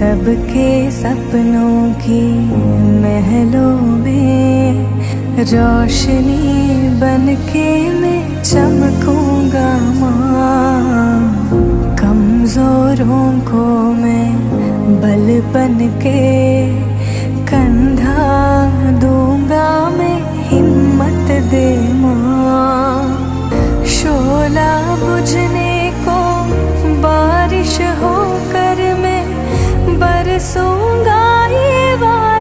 सबके सपनों की महलों में रोशनी बनके मैं चमकूंगा माँ। कमजोरों को मैं बल बनके कंधा दूंगा मैं, हिम्मत दे माँ। शोला बुझने को बारिश होकर मैं बरसूं